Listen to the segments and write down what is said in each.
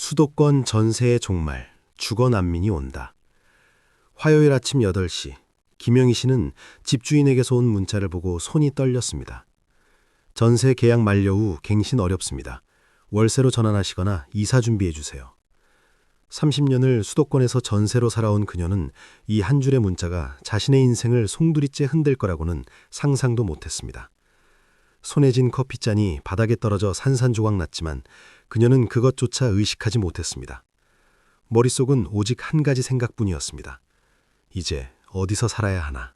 수도권 전세의 종말, 주거 난민이 온다. 화요일 아침 8시, 김영희 씨는 집주인에게서 온 문자를 보고 손이 떨렸습니다. 전세 계약 만료 후 갱신 어렵습니다. 월세로 전환하시거나 이사 준비해 주세요. 30년을 수도권에서 전세로 살아온 그녀는 이 한 줄의 문자가 자신의 인생을 송두리째 흔들 거라고는 상상도 못했습니다. 손에 쥔 커피잔이 바닥에 떨어져 산산조각 났지만 그녀는 그것조차 의식하지 못했습니다. 머릿속은 오직 한 가지 생각뿐이었습니다. 이제 어디서 살아야 하나.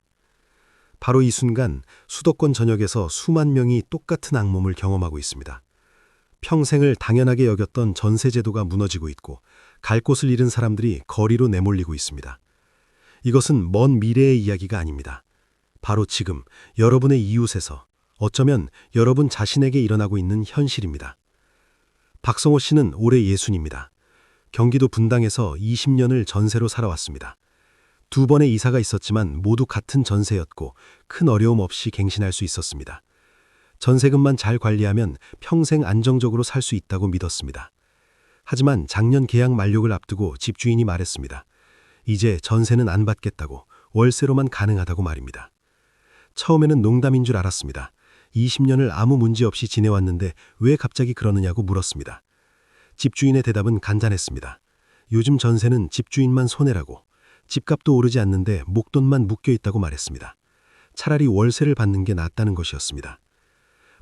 바로 이 순간 수도권 전역에서 수만 명이 똑같은 악몽을 경험하고 있습니다. 평생을 당연하게 여겼던 전세제도가 무너지고 있고 갈 곳을 잃은 사람들이 거리로 내몰리고 있습니다. 이것은 먼 미래의 이야기가 아닙니다. 바로 지금 여러분의 이웃에서 어쩌면 여러분 자신에게 일어나고 있는 현실입니다. 박성호 씨는 올해 60입니다. 경기도 분당에서 20년을 전세로 살아왔습니다. 2번의 이사가 있었지만 모두 같은 전세였고 큰 어려움 없이 갱신할 수 있었습니다. 전세금만 잘 관리하면 평생 안정적으로 살 수 있다고 믿었습니다. 하지만 작년 계약 만료를 앞두고 집주인이 말했습니다. 이제 전세는 안 받겠다고, 월세로만 가능하다고 말입니다. 처음에는 농담인 줄 알았습니다. 20년을 아무 문제 없이 지내왔는데 왜 갑자기 그러느냐고 물었습니다. 집주인의 대답은 간단했습니다. 요즘 전세는 집주인만 손해라고, 집값도 오르지 않는데 목돈만 묶여 있다고 말했습니다. 차라리 월세를 받는 게 낫다는 것이었습니다.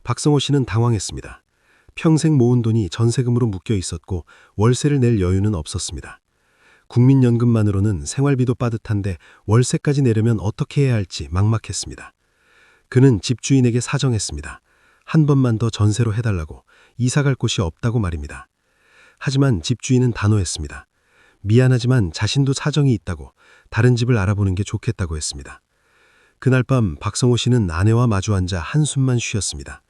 박성호 씨는 당황했습니다. 평생 모은 돈이 전세금으로 묶여 있었고 월세를 낼 여유는 없었습니다. 국민연금만으로는 생활비도 빠듯한데 월세까지 내려면 어떻게 해야 할지 막막했습니다. 그는 집주인에게 사정했습니다. 한 번만 더 전세로 해달라고, 이사 갈 곳이 없다고 말입니다. 하지만 집주인은 단호했습니다. 미안하지만 자신도 사정이 있다고, 다른 집을 알아보는 게 좋겠다고 했습니다. 그날 밤 박성호 씨는 아내와 마주 앉아 한숨만 쉬었습니다.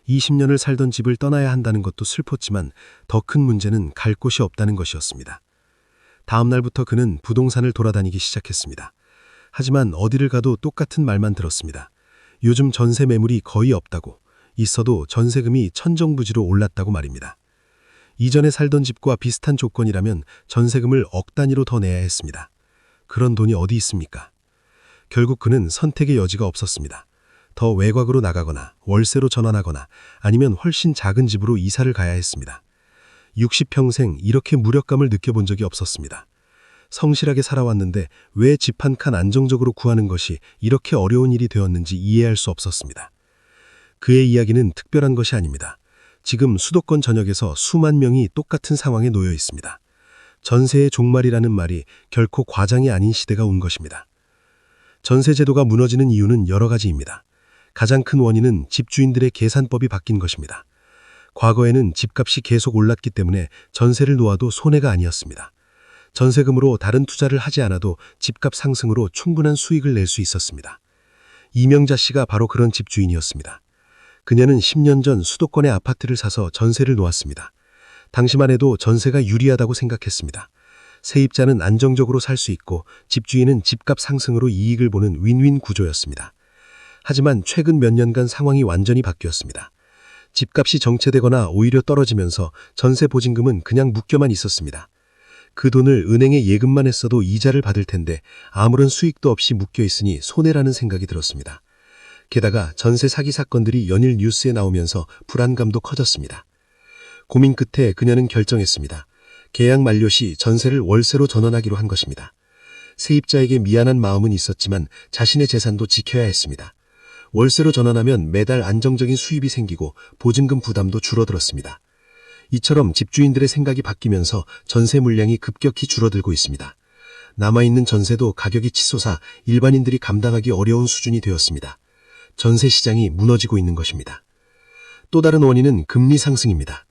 20년을 살던 집을 떠나야 한다는 것도 슬펐지만 더 큰 문제는 갈 곳이 없다는 것이었습니다. 다음 날부터 그는 부동산을 돌아다니기 시작했습니다. 하지만 어디를 가도 똑같은 말만 들었습니다. 요즘 전세 매물이 거의 없다고, 있어도 전세금이 천정부지로 올랐다고 말입니다. 이전에 살던 집과 비슷한 조건이라면 전세금을 억 단위로 더 내야 했습니다. 그런 돈이 어디 있습니까? 결국 그는 선택의 여지가 없었습니다. 더 외곽으로 나가거나 월세로 전환하거나 아니면 훨씬 작은 집으로 이사를 가야 했습니다. 60평생 이렇게 무력감을 느껴본 적이 없었습니다. 성실하게 살아왔는데 왜 집 한 칸 안정적으로 구하는 것이 이렇게 어려운 일이 되었는지 이해할 수 없었습니다. 그의 이야기는 특별한 것이 아닙니다. 지금 수도권 전역에서 수만 명이 똑같은 상황에 놓여 있습니다. 전세의 종말이라는 말이 결코 과장이 아닌 시대가 온 것입니다. 전세제도가 무너지는 이유는 여러 가지입니다. 가장 큰 원인은 집주인들의 계산법이 바뀐 것입니다. 과거에는 집값이 계속 올랐기 때문에 전세를 놓아도 손해가 아니었습니다. 전세금으로 다른 투자를 하지 않아도 집값 상승으로 충분한 수익을 낼 수 있었습니다. 이명자 씨가 바로 그런 집주인이었습니다. 그녀는 10년 전 수도권의 아파트를 사서 전세를 놓았습니다. 당시만 해도 전세가 유리하다고 생각했습니다. 세입자는 안정적으로 살 수 있고 집주인은 집값 상승으로 이익을 보는 윈윈 구조였습니다. 하지만 최근 몇 년간 상황이 완전히 바뀌었습니다. 집값이 정체되거나 오히려 떨어지면서 전세 보증금은 그냥 묶여만 있었습니다. 그 돈을 은행에 예금만 했어도 이자를 받을 텐데 아무런 수익도 없이 묶여 있으니 손해라는 생각이 들었습니다. 게다가 전세 사기 사건들이 연일 뉴스에 나오면서 불안감도 커졌습니다. 고민 끝에 그녀는 결정했습니다. 계약 만료 시 전세를 월세로 전환하기로 한 것입니다. 세입자에게 미안한 마음은 있었지만 자신의 재산도 지켜야 했습니다. 월세로 전환하면 매달 안정적인 수입이 생기고 보증금 부담도 줄어들었습니다. 이처럼 집주인들의 생각이 바뀌면서 전세 물량이 급격히 줄어들고 있습니다. 남아있는 전세도 가격이 치솟아 일반인들이 감당하기 어려운 수준이 되었습니다. 전세 시장이 무너지고 있는 것입니다. 또 다른 원인은 금리 상승입니다.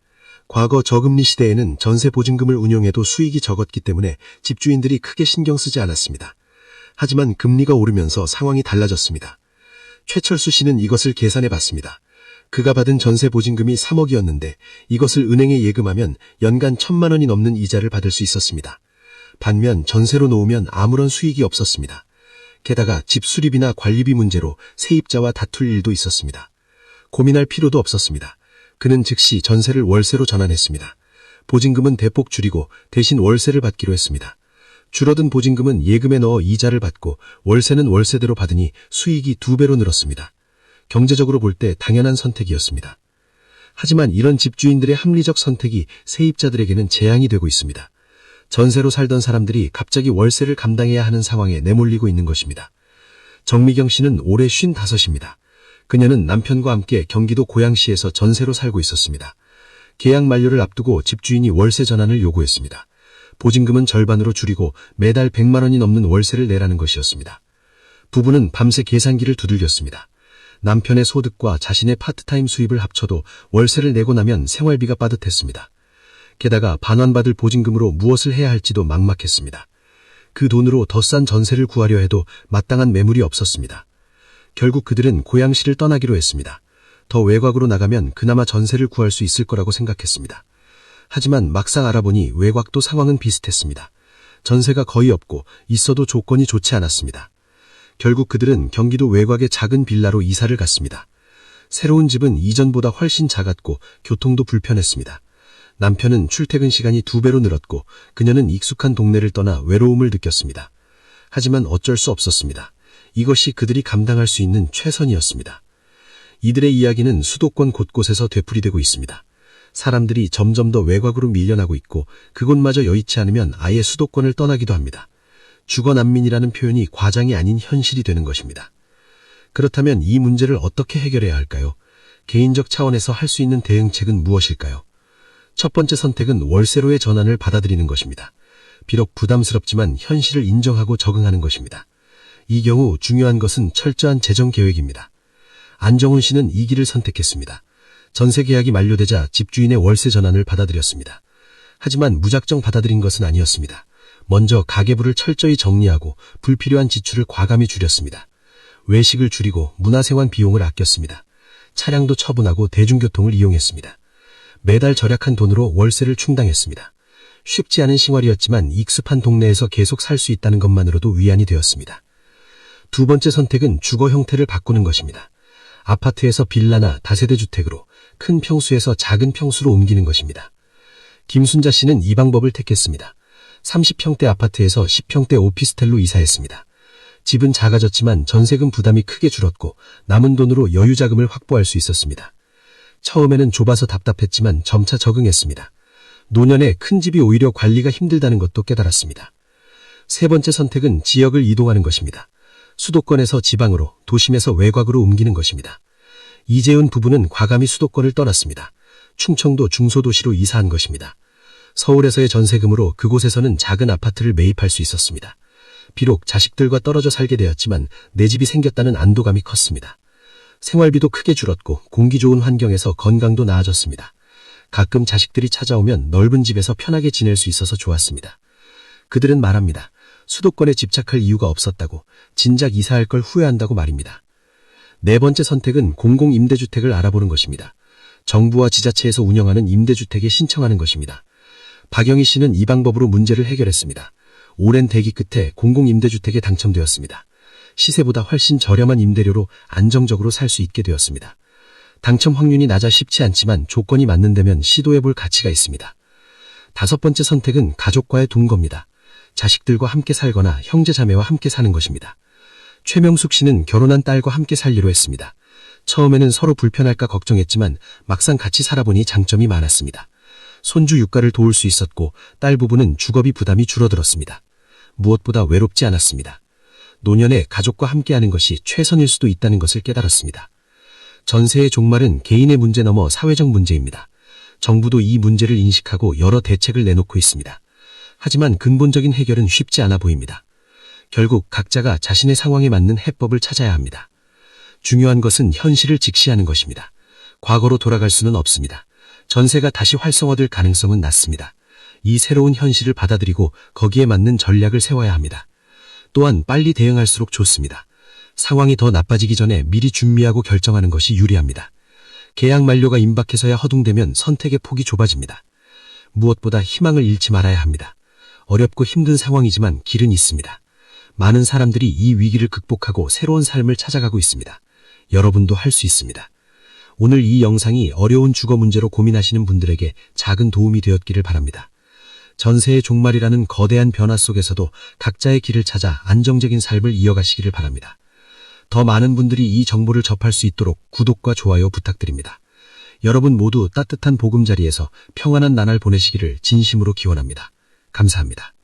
과거 저금리 시대에는 전세 보증금을 운용해도 수익이 적었기 때문에 집주인들이 크게 신경 쓰지 않았습니다. 하지만 금리가 오르면서 상황이 달라졌습니다. 최철수 씨는 이것을 계산해 봤습니다. 그가 받은 전세 보증금이 3억이었는데 이것을 은행에 예금하면 연간 1,000만 원이 넘는 이자를 받을 수 있었습니다. 반면 전세로 놓으면 아무런 수익이 없었습니다. 게다가 집 수리비나 관리비 문제로 세입자와 다툴 일도 있었습니다. 고민할 필요도 없었습니다. 그는 즉시 전세를 월세로 전환했습니다. 보증금은 대폭 줄이고 대신 월세를 받기로 했습니다. 줄어든 보증금은 예금에 넣어 이자를 받고 월세는 월세대로 받으니 수익이 2배로 늘었습니다. 경제적으로 볼 때 당연한 선택이었습니다. 하지만 이런 집주인들의 합리적 선택이 세입자들에게는 재앙이 되고 있습니다. 전세로 살던 사람들이 갑자기 월세를 감당해야 하는 상황에 내몰리고 있는 것입니다. 정미경 씨는 올해 55입니다. 그녀는 남편과 함께 경기도 고양시에서 전세로 살고 있었습니다. 계약 만료를 앞두고 집주인이 월세 전환을 요구했습니다. 보증금은 절반으로 줄이고 매달 100만 원이 넘는 월세를 내라는 것이었습니다. 부부는 밤새 계산기를 두들겼습니다. 남편의 소득과 자신의 파트타임 수입을 합쳐도 월세를 내고 나면 생활비가 빠듯했습니다. 게다가 반환받을 보증금으로 무엇을 해야 할지도 막막했습니다. 그 돈으로 더 싼 전세를 구하려 해도 마땅한 매물이 없었습니다. 결국 그들은 고양시를 떠나기로 했습니다. 더 외곽으로 나가면 그나마 전세를 구할 수 있을 거라고 생각했습니다. 하지만 막상 알아보니 외곽도 상황은 비슷했습니다. 전세가 거의 없고 있어도 조건이 좋지 않았습니다. 결국 그들은 경기도 외곽의 작은 빌라로 이사를 갔습니다. 새로운 집은 이전보다 훨씬 작았고 교통도 불편했습니다. 남편은 출퇴근 시간이 2배로 늘었고 그녀는 익숙한 동네를 떠나 외로움을 느꼈습니다. 하지만 어쩔 수 없었습니다. 이것이 그들이 감당할 수 있는 최선이었습니다. 이들의 이야기는 수도권 곳곳에서 되풀이되고 있습니다. 사람들이 점점 더 외곽으로 밀려나고 있고 그곳마저 여의치 않으면 아예 수도권을 떠나기도 합니다. 주거난민이라는 표현이 과장이 아닌 현실이 되는 것입니다. 그렇다면 이 문제를 어떻게 해결해야 할까요? 개인적 차원에서 할 수 있는 대응책은 무엇일까요? 첫 번째 선택은 월세로의 전환을 받아들이는 것입니다. 비록 부담스럽지만 현실을 인정하고 적응하는 것입니다. 이 경우 중요한 것은 철저한 재정 계획입니다. 안정훈 씨는 이 길을 선택했습니다. 전세 계약이 만료되자 집주인의 월세 전환을 받아들였습니다. 하지만 무작정 받아들인 것은 아니었습니다. 먼저 가계부를 철저히 정리하고 불필요한 지출을 과감히 줄였습니다. 외식을 줄이고 문화생활 비용을 아꼈습니다. 차량도 처분하고 대중교통을 이용했습니다. 매달 절약한 돈으로 월세를 충당했습니다. 쉽지 않은 생활이었지만 익숙한 동네에서 계속 살 수 있다는 것만으로도 위안이 되었습니다. 두 번째 선택은 주거 형태를 바꾸는 것입니다. 아파트에서 빌라나 다세대 주택으로 큰 평수에서 작은 평수로 옮기는 것입니다. 김순자 씨는 이 방법을 택했습니다. 30평대 아파트에서 10평대 오피스텔로 이사했습니다. 집은 작아졌지만 전세금 부담이 크게 줄었고 남은 돈으로 여유자금을 확보할 수 있었습니다. 처음에는 좁아서 답답했지만 점차 적응했습니다. 노년에 큰 집이 오히려 관리가 힘들다는 것도 깨달았습니다. 세 번째 선택은 지역을 이동하는 것입니다. 수도권에서 지방으로, 도심에서 외곽으로 옮기는 것입니다. 이재훈 부부는 과감히 수도권을 떠났습니다. 충청도 중소도시로 이사한 것입니다. 서울에서의 전세금으로 그곳에서는 작은 아파트를 매입할 수 있었습니다. 비록 자식들과 떨어져 살게 되었지만 내 집이 생겼다는 안도감이 컸습니다. 생활비도 크게 줄었고 공기 좋은 환경에서 건강도 나아졌습니다. 가끔 자식들이 찾아오면 넓은 집에서 편하게 지낼 수 있어서 좋았습니다. 그들은 말합니다. 수도권에 집착할 이유가 없었다고, 진작 이사할 걸 후회한다고 말입니다. 네 번째 선택은 공공임대주택을 알아보는 것입니다. 정부와 지자체에서 운영하는 임대주택에 신청하는 것입니다. 박영희 씨는 이 방법으로 문제를 해결했습니다. 오랜 대기 끝에 공공임대주택에 당첨되었습니다. 시세보다 훨씬 저렴한 임대료로 안정적으로 살 수 있게 되었습니다. 당첨 확률이 낮아 쉽지 않지만 조건이 맞는다면 시도해볼 가치가 있습니다. 다섯 번째 선택은 가족과의 동거입니다. 자식들과 함께 살거나 형제자매와 함께 사는 것입니다. 최명숙 씨는 결혼한 딸과 함께 살기로 했습니다. 처음에는 서로 불편할까 걱정했지만 막상 같이 살아보니 장점이 많았습니다. 손주 육가를 도울 수 있었고 딸 부부는 주거비 부담이 줄어들었습니다. 무엇보다 외롭지 않았습니다. 노년에 가족과 함께하는 것이 최선일 수도 있다는 것을 깨달았습니다. 전세의 종말은 개인의 문제 넘어 사회적 문제입니다. 정부도 이 문제를 인식하고 여러 대책을 내놓고 있습니다. 하지만 근본적인 해결은 쉽지 않아 보입니다. 결국 각자가 자신의 상황에 맞는 해법을 찾아야 합니다. 중요한 것은 현실을 직시하는 것입니다. 과거로 돌아갈 수는 없습니다. 전세가 다시 활성화될 가능성은 낮습니다. 이 새로운 현실을 받아들이고 거기에 맞는 전략을 세워야 합니다. 또한 빨리 대응할수록 좋습니다. 상황이 더 나빠지기 전에 미리 준비하고 결정하는 것이 유리합니다. 계약 만료가 임박해서야 허둥대면 선택의 폭이 좁아집니다. 무엇보다 희망을 잃지 말아야 합니다. 어렵고 힘든 상황이지만 길은 있습니다. 많은 사람들이 이 위기를 극복하고 새로운 삶을 찾아가고 있습니다. 여러분도 할 수 있습니다. 오늘 이 영상이 어려운 주거 문제로 고민하시는 분들에게 작은 도움이 되었기를 바랍니다. 전세의 종말이라는 거대한 변화 속에서도 각자의 길을 찾아 안정적인 삶을 이어가시기를 바랍니다. 더 많은 분들이 이 정보를 접할 수 있도록 구독과 좋아요 부탁드립니다. 여러분 모두 따뜻한 보금자리에서 평안한 나날 보내시기를 진심으로 기원합니다. 감사합니다.